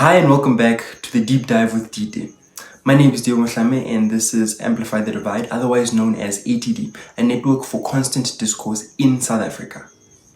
Hi and welcome back to the Deep Dive with DD. My name is Diogo Mohlame and this is Amplify the Divide, otherwise known as ATD, a network for constant discourse in South Africa.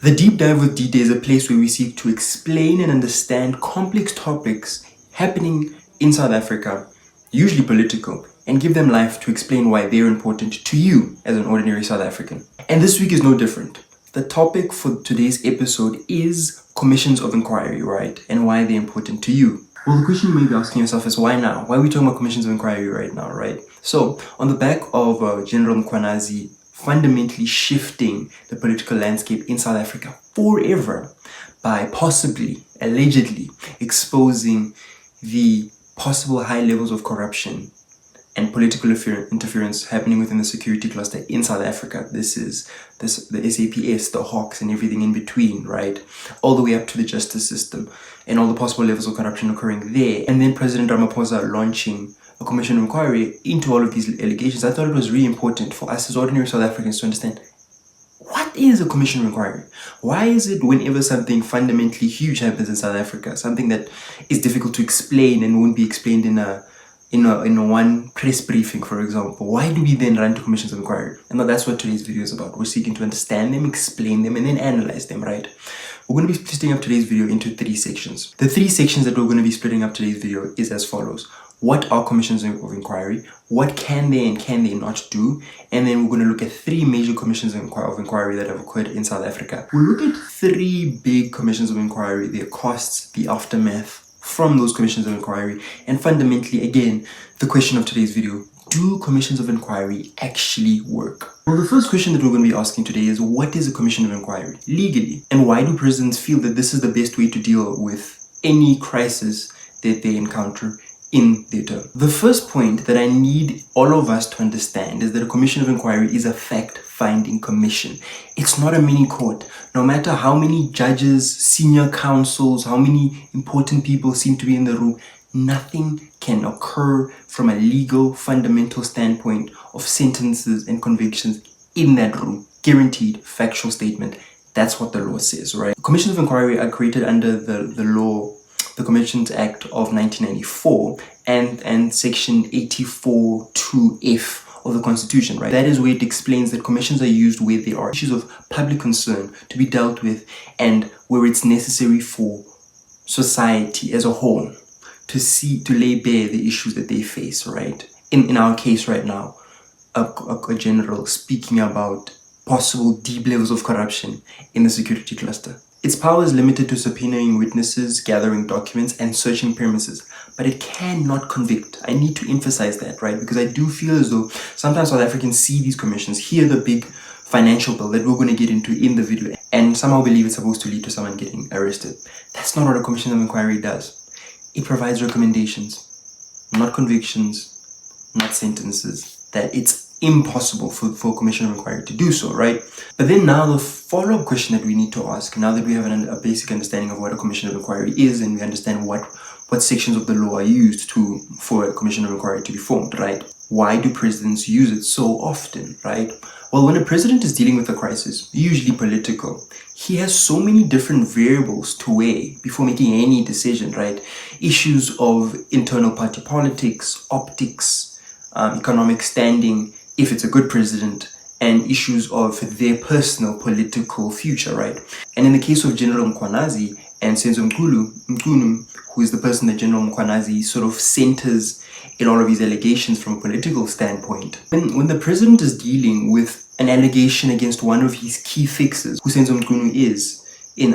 The Deep Dive with DD is a place where we seek to explain and understand complex topics happening in South Africa, usually political, and give them life to explain why they're important to you as an ordinary South African. And this week is no different. The topic for today's episode is commissions of inquiry, right? And why they're important to you. Well, the question you may be asking yourself is why now? Why are we talking about commissions of inquiry right now, right? So, on the back of General Mkhwanazi fundamentally shifting the political landscape in South Africa forever by possibly, allegedly, exposing the possible high levels of corruption and political interference happening within the security cluster in South Africa. This is the SAPS, the Hawks, and everything in between, right? All the way up to the justice system and all the possible levels of corruption occurring there. And then President Ramaphosa launching a commission of inquiry into all of these allegations. I thought it was really important for us as ordinary South Africans to understand, what is a commission of inquiry? Why is it whenever something fundamentally huge happens in South Africa, something that is difficult to explain and won't be explained in a one press briefing, for example, why do we then run to commissions of inquiry? And that's what today's video is about. We're seeking to understand them, explain them, and then analyze them, right? We're going to be splitting up today's video into 3 sections. The 3 sections that we're going to be splitting up today's video is as follows. What are commissions of inquiry? What can they and can they not do? And then we're going to look at 3 major commissions of inquiry that have occurred in South Africa. We'll look at 3 big commissions of inquiry, their costs, the aftermath from those commissions of inquiry, and fundamentally, again, the question of today's video: do commissions of inquiry actually work? Well, the first question that we're going to be asking today is, what is a commission of inquiry legally? And why do presidents feel that this is the best way to deal with any crisis that they encounter in their term? The first point that I need all of us to understand is that a commission of inquiry is a fact-finding commission. It's not a mini court. No matter how many judges, senior counsels, how many important people seem to be in the room, nothing can occur from a legal fundamental standpoint of sentences and convictions in that room. Guaranteed factual statement. That's what the law says, right? Commissions of inquiry are created under the law, the Commissions Act of 1994 and Section 84(2)(f) of the Constitution, right? That is where it explains that commissions are used where there are issues of public concern to be dealt with and where it's necessary for society as a whole to lay bare the issues that they face, right? In our case right now, a general speaking about possible deep levels of corruption in the security cluster. Its power is limited to subpoenaing witnesses, gathering documents, and searching premises, but it cannot convict. I need to emphasize that, right? Because I do feel as though sometimes South Africans see these commissions, hear the big financial bill that we're going to get into in the video, and somehow believe it's supposed to lead to someone getting arrested. That's not what a commission of inquiry does. It provides recommendations, not convictions, not sentences. That it's impossible for a commission of inquiry to do so, right? But then now the follow-up question that we need to ask, now that we have a basic understanding of what a commission of inquiry is and we understand what sections of the law are used for a commission of inquiry to be formed, right? Why do presidents use it so often, right? Well, when a president is dealing with a crisis, usually political, he has so many different variables to weigh before making any decision, right? Issues of internal party politics, optics, economic standing, if it's a good president, and issues of their personal political future, right? And in the case of General Mkhwanazi and Senzo Mchunu, who is the person that General Mkhwanazi sort of centers in all of his allegations from a political standpoint, when the president is dealing with an allegation against one of his key fixers, who Senzo Mchunu is, in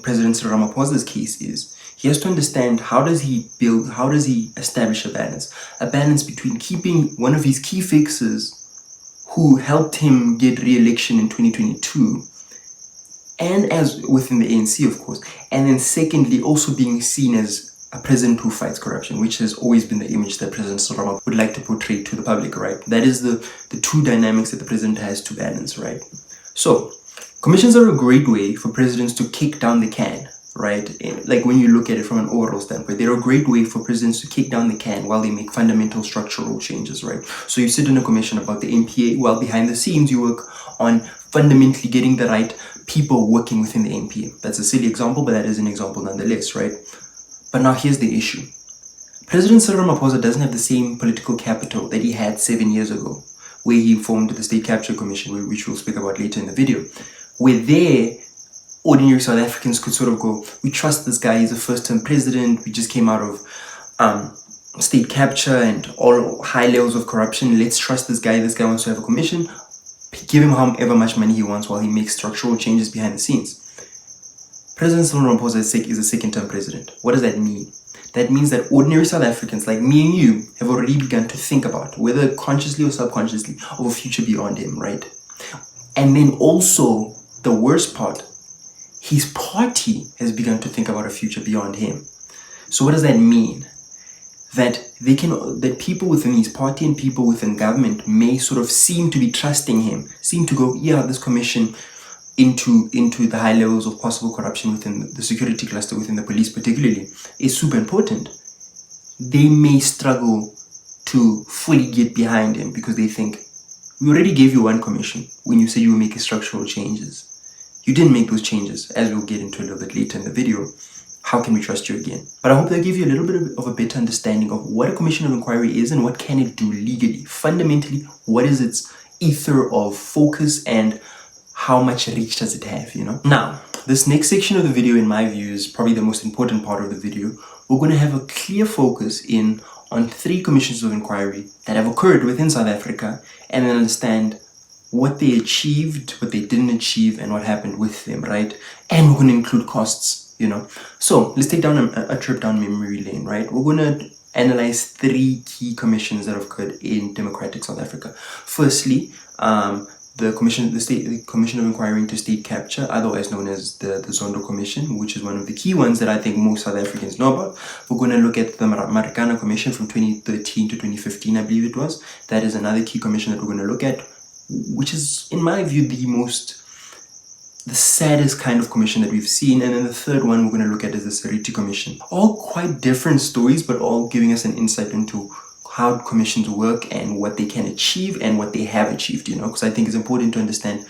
President Ramaphosa's case is, he has to understand how does he establish a balance between keeping one of his key fixers who helped him get re-election in 2022, and as within the ANC, of course, and then secondly, also being seen as a president who fights corruption, which has always been the image that President Ramaphosa would like to portray to the public, right? That is the 2 dynamics that the president has to balance, right? So, commissions are a great way for presidents to kick down the can, right? Like when you look at it from an overall standpoint, they're a great way for presidents to kick down the can while they make fundamental structural changes, right? So you sit in a commission about the NPA while behind the scenes you work on fundamentally getting the right people working within the NPA. That's a silly example, but that is an example nonetheless, right? But now here's the issue. President Cyril Ramaphosa doesn't have the same political capital that he had 7 years ago, where he formed the State Capture Commission, which we'll speak about later in the video, where there, ordinary South Africans could sort of go, we trust this guy, he's a first-term president, we just came out of state capture and all high levels of corruption, let's trust this guy wants to have a commission, give him however much money he wants while he makes structural changes behind the scenes. President Cyril Ramaphosa is a second-term president. What does that mean? That means that ordinary South Africans like me and you have already begun to think about, whether consciously or subconsciously, of a future beyond him, right? And then also, the worst part, his party has begun to think about a future beyond him. So what does that mean? That people within his party and people within government may sort of seem to be trusting him, seem to go, yeah, this commission into the high levels of possible corruption within the security cluster, within the police particularly, is super important. They may struggle to fully get behind him because they think, we already gave you one commission when you said you were making structural changes. You didn't make those changes, as we'll get into a little bit later in the video. How can we trust you again? But I hope they'll give you a little bit of a better understanding of what a commission of inquiry is and what can it do legally. Fundamentally, what is its ether of focus and how much reach does it have, you know? Now, this next section of the video, in my view, is probably the most important part of the video. We're going to have a clear focus on 3 commissions of inquiry that have occurred within South Africa, and then understand what they achieved, what they didn't achieve, and what happened with them, right? And we're going to include costs, you know? So let's take down a trip down memory lane, right? We're going to analyze 3 key commissions that have occurred in democratic South Africa. Firstly, the Commission of Inquiry into State Capture, otherwise known as the Zondo Commission, which is one of the key ones that I think most South Africans know about. We're going to look at the Marikana Commission from 2013 to 2015, I believe it was. That is another key commission that we're going to look at, which is, in my view, the saddest kind of commission that we've seen. And then the third one we're going to look at is the Lite Commission. All quite different stories, but all giving us an insight into how commissions work and what they can achieve and what they have achieved, you know, because I think it's important to understand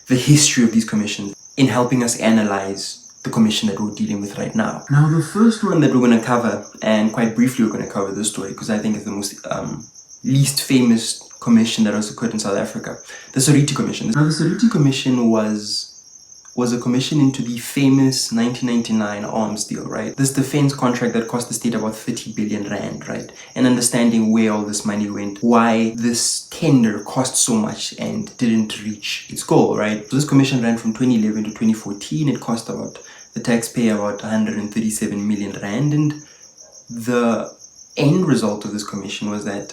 the history of these commissions in helping us analyze the commission that we're dealing with right now. Now, the first one that we're going to cover, and quite briefly we're going to cover this story because I think it's the most least famous commission that has occurred in South Africa, the Lite Commission. Now, the Lite Commission was a commission into the famous 1999 arms deal, right? This defense contract that cost the state about 30 billion rand, right? And understanding where all this money went, why this tender cost so much and didn't reach its goal, right? So this commission ran from 2011 to 2014. It cost the taxpayer about 137 million rand. And the end result of this commission was that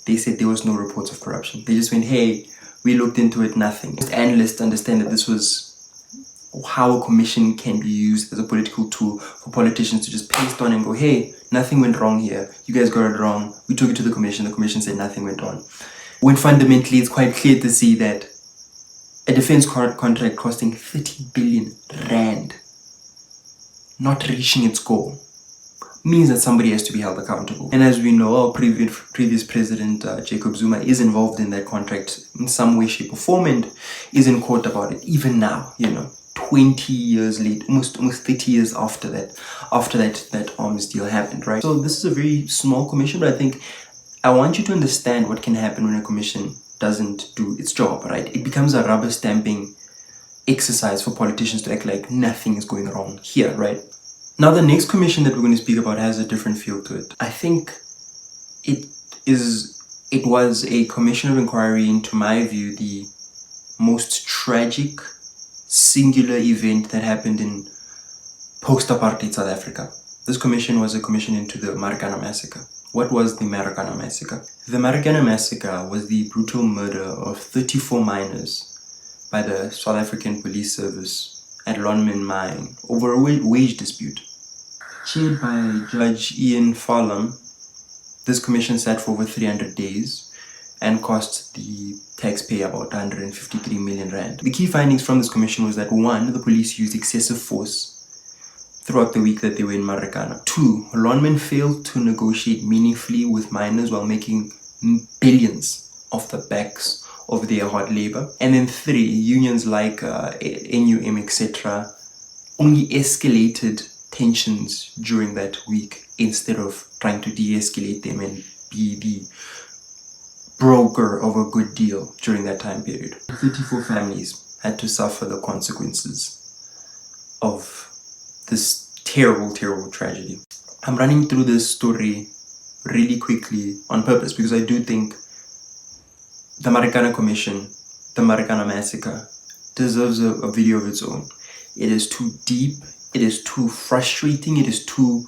they said there was no reports of corruption. They just went, hey, we looked into it, nothing. Most analysts understand that this was how a commission can be used as a political tool for politicians to just paste on and go, hey, nothing went wrong here. You guys got it wrong. We took it to the commission said nothing went on. When fundamentally it's quite clear to see that a defense contract costing 30 billion rand not reaching its goal means that somebody has to be held accountable. And as we know, our previous president, Jacob Zuma, is involved in that contract in some way, shape or form and is in court about it even now, you know. 20 years late, almost 30 years after that arms deal happened, right? So this is a very small commission, but I think I want you to understand what can happen when a commission doesn't do its job, right? It becomes a rubber stamping exercise for politicians to act like nothing is going wrong here, right? Now, the next commission that we're going to speak about has a different feel to it. I think it was a commission of inquiry into my view, the most tragic singular event that happened in post-apartheid South Africa. This commission was a commission into the Marikana massacre. What was the Marikana massacre? The Marikana massacre was the brutal murder of 34 miners by the South African Police Service at Lonmin Mine over a wage dispute. Chaired by Judge Ian Farlam, this commission sat for over 300 days and cost the taxpayer about 153 million rand. The key findings from this commission was that 1, the police used excessive force throughout the week that they were in Marikana. 2, Lonmin failed to negotiate meaningfully with miners while making billions off the backs of their hard labor. And then 3, unions like NUM, etc., only escalated tensions during that week instead of trying to de-escalate them and be the broker of a good deal during that time period. 34 families had to suffer the consequences of this terrible, terrible tragedy. I'm running through this story really quickly on purpose because I do think the Marikana Commission, the Marikana Massacre, deserves a video of its own. It is too deep, it is too frustrating, it is too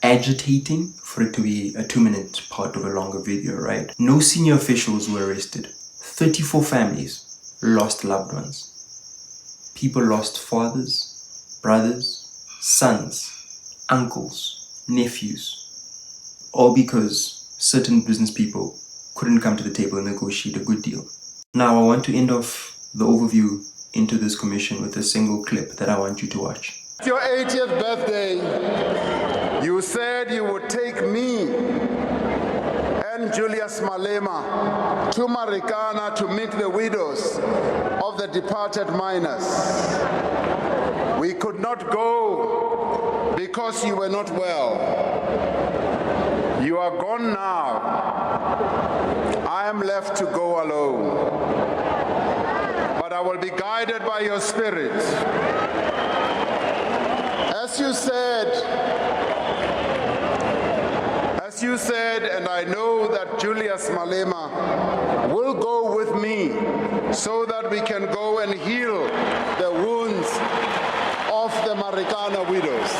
agitating for it to be a 2-minute part of a longer video, right? No senior officials were arrested. 34 families lost loved ones. People lost fathers, brothers, sons, uncles, nephews, all because certain business people couldn't come to the table and negotiate a good deal. Now I want to end off the overview into this commission with a single clip that I want you to watch. At your 80th birthday, you said you would take me and Julius Malema to Marikana to meet the widows of the departed miners. We could not go because you were not well. You are gone now. I am left to go alone. But I will be guided by your spirit. As you said, and I know that Julius Malema will go with me so that we can go and heal the wounds of the Marikana widows.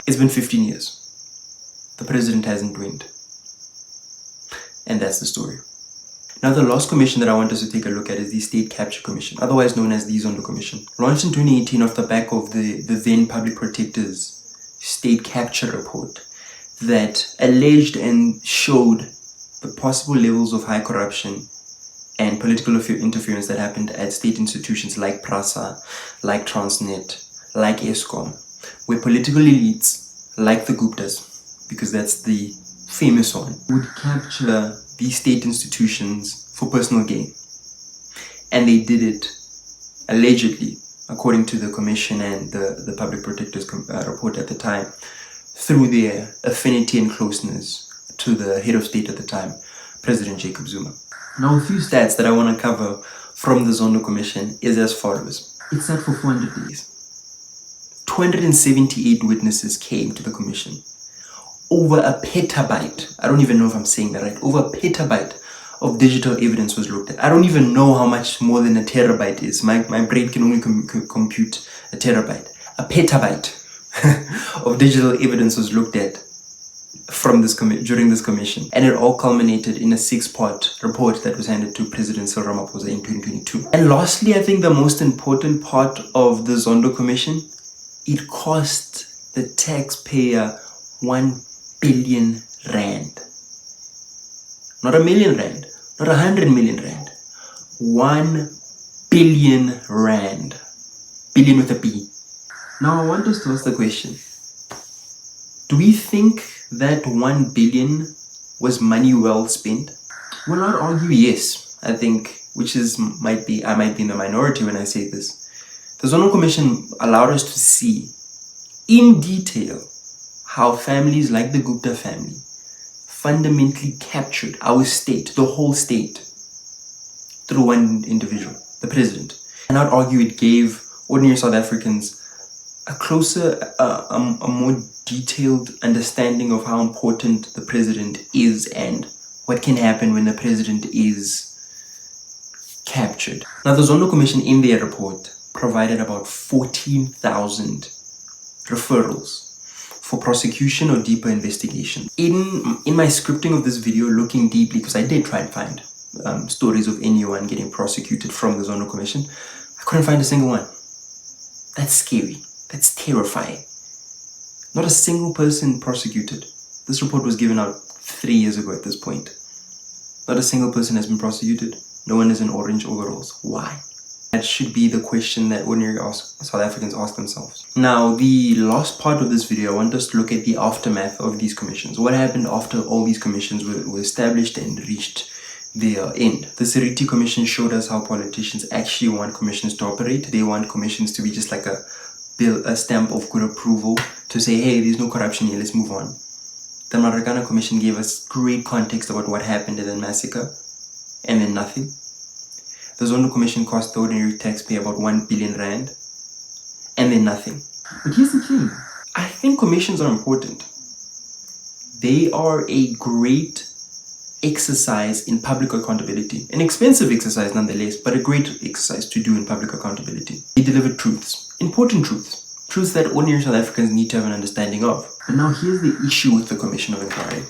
It's been 15 years. The president hasn't winked. And that's the story. Now, the last commission that I want us to take a look at is the State Capture Commission, otherwise known as the Zondo Commission. Launched in 2018 off the back of the then Public Protector's State Capture Report that alleged and showed the possible levels of high corruption and political interference that happened at state institutions like PRASA, like Transnet, like ESCOM, where political elites like the Guptas, because that's the famous one, would capture these state institutions for personal gain. And they did it allegedly, according to the commission and the Public Protector's report at the time, through their affinity and closeness to the head of state at the time, President Jacob Zuma. Now, a few stats that I want to cover from the Zondo Commission is as follows. It sat for 400 days. 278 witnesses came to the commission. Over a petabyte, I don't even know if I'm saying that right, over a petabyte of digital evidence was looked at. I don't even know how much more than a terabyte is. My brain can only compute a terabyte. A petabyte of digital evidence was looked at from this during this commission, and it all culminated in a 6-part report that was handed to President Cyril Ramaphosa in 2022. And lastly, I think the most important part of the Zondo Commission, it cost the taxpayer 1 billion rand. Not a million rand, not 100 million rand. 1 billion rand. Billion with a B. Now I want us to ask the question, do we think that 1 billion was money well spent? Well, I'd argue yes. I think, I might be in the minority when I say this. The Zondo Commission allowed us to see in detail how families like the Gupta family fundamentally captured our state, the whole state, through one individual, the president. And I'd argue it gave ordinary South Africans a closer, a more detailed understanding of how important the president is and what can happen when the president is captured. Now, the Zondo Commission in their report provided about 14,000 referrals for prosecution or deeper investigation. In my scripting of this video, looking deeply, because I did try and find stories of anyone getting prosecuted from the Zondo Commission, I couldn't find a single one. That's scary. That's terrifying. Not a single person prosecuted. This report was given out 3 years ago at this point. Not a single person has been prosecuted. No one is in orange overalls. Why? That should be the question that ordinary South Africans ask themselves. Now, the last part of this video, I want us to look at the aftermath of these commissions. What happened after all these commissions were established and reached their end? The Seriti Commission showed us how politicians actually want commissions to operate. They want commissions to be just like a bill, a stamp of good approval to say, hey, there's no corruption here, let's move on. The Marikana Commission gave us great context about what happened in the massacre, and then nothing. The Zondo Commission cost the ordinary taxpayer about 1 billion rand, and then nothing. But here's the thing. I think commissions are important. They are a great exercise in public accountability. An expensive exercise nonetheless, but a great exercise to do in public accountability. They deliver truths, important truths, truths that ordinary South Africans need to have an understanding of. But now here's the issue with the Commission of Inquiry.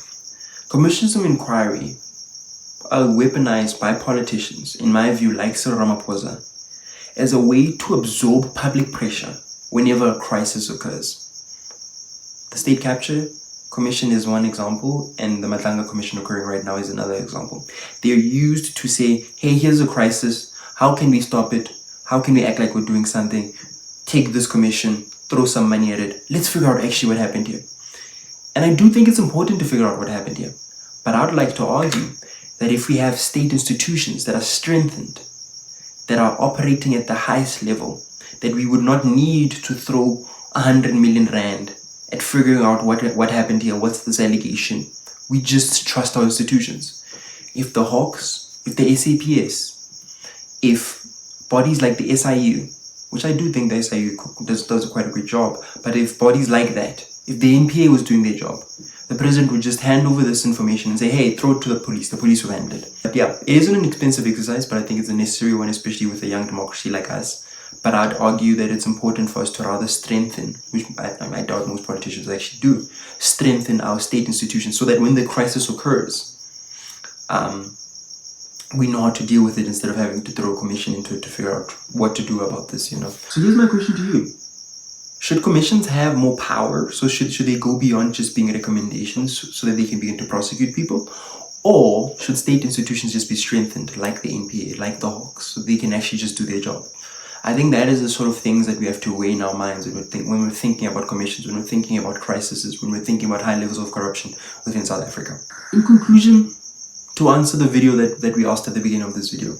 Commissions of Inquiry are weaponized by politicians, in my view, like Cyril Ramaphosa, as a way to absorb public pressure whenever a crisis occurs. The State Capture Commission is one example, and the Matlanga Commission occurring right now is another example. They're used to say, hey, here's a crisis. How can we stop it? How can we act like we're doing something? Take this commission, throw some money at it. Let's figure out actually what happened here. And I do think it's important to figure out what happened here. But I would like to argue that if we have state institutions that are strengthened, that are operating at the highest level, that we would not need to throw 100 million rand at figuring out what happened here, what's this allegation. We just trust our institutions. If the Hawks, if the SAPS, if bodies like the SIU, which I do think the SIU does quite a great job, but if bodies like that, if the NPA was doing their job, the president would just hand over this information and say, hey, throw it to the police will handle it. But yeah, it isn't an expensive exercise, but I think it's a necessary one, especially with a young democracy like us. But I'd argue that it's important for us to rather strengthen, which I doubt most politicians actually do, strengthen our state institutions so that when the crisis occurs, we know how to deal with it instead of having to throw a commission into it to figure out what to do about this, So here's my question to you. Should commissions have more power? So should they go beyond just being recommendations so that they can begin to prosecute people? Or should state institutions just be strengthened like the NPA, like the Hawks, so they can actually just do their job? I think that is the sort of things that we have to weigh in our minds when we're thinking about commissions, when we're thinking about crises, when we're thinking about high levels of corruption within South Africa. In conclusion, to answer the video that we asked at the beginning of this video,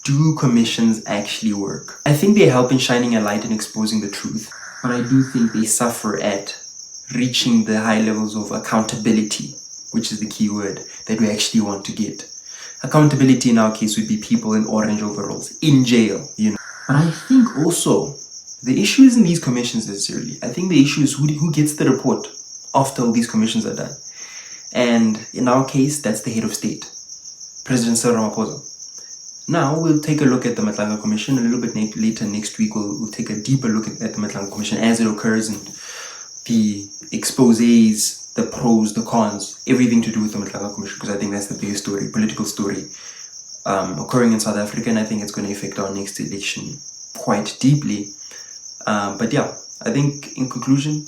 do commissions actually work? I think they help in shining a light and exposing the truth, but I do think they suffer at reaching the high levels of accountability, which is the key word that we actually want to get. Accountability in our case would be people in orange overalls, in jail, But I think also, the issue isn't these commissions necessarily. I think the issue is who gets the report after all these commissions are done. And in our case, that's the head of state, President Cyril Ramaphosa. Now, we'll take a look at the Matlanga Commission. A little bit later next week, we'll take a deeper look at the Matlanga Commission as it occurs and the exposés, the pros, the cons, everything to do with the Matlanga Commission, because I think that's the biggest story, political story occurring in South Africa, and I think it's going to affect our next election quite deeply. But yeah, I think in conclusion,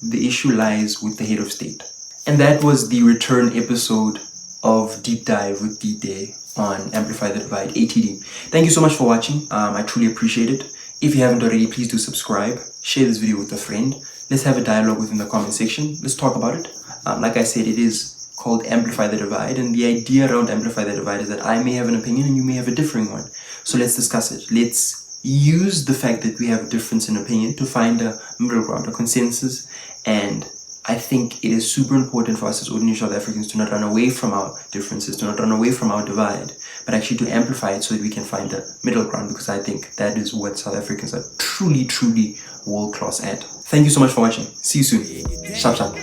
the issue lies with the head of state. And that was the return episode of Deep Dive with D-Day on Amplify the Divide, ATD. Thank you so much for watching. I truly appreciate it. If you haven't already, please do subscribe. Share this video with a friend. Let's have a dialogue within the comment section. Let's talk about it. Like I said, it is called Amplify the Divide, and the idea around Amplify the Divide is that I may have an opinion and you may have a differing one. So let's discuss it. Let's use the fact that we have a difference in opinion to find a middle ground, a consensus, and I think it is super important for us as ordinary South Africans to not run away from our differences, to not run away from our divide, but actually to amplify it so that we can find a middle ground, because I think that is what South Africans are truly, truly world-class at. Thank you so much for watching. See you soon. Sharp, sharp.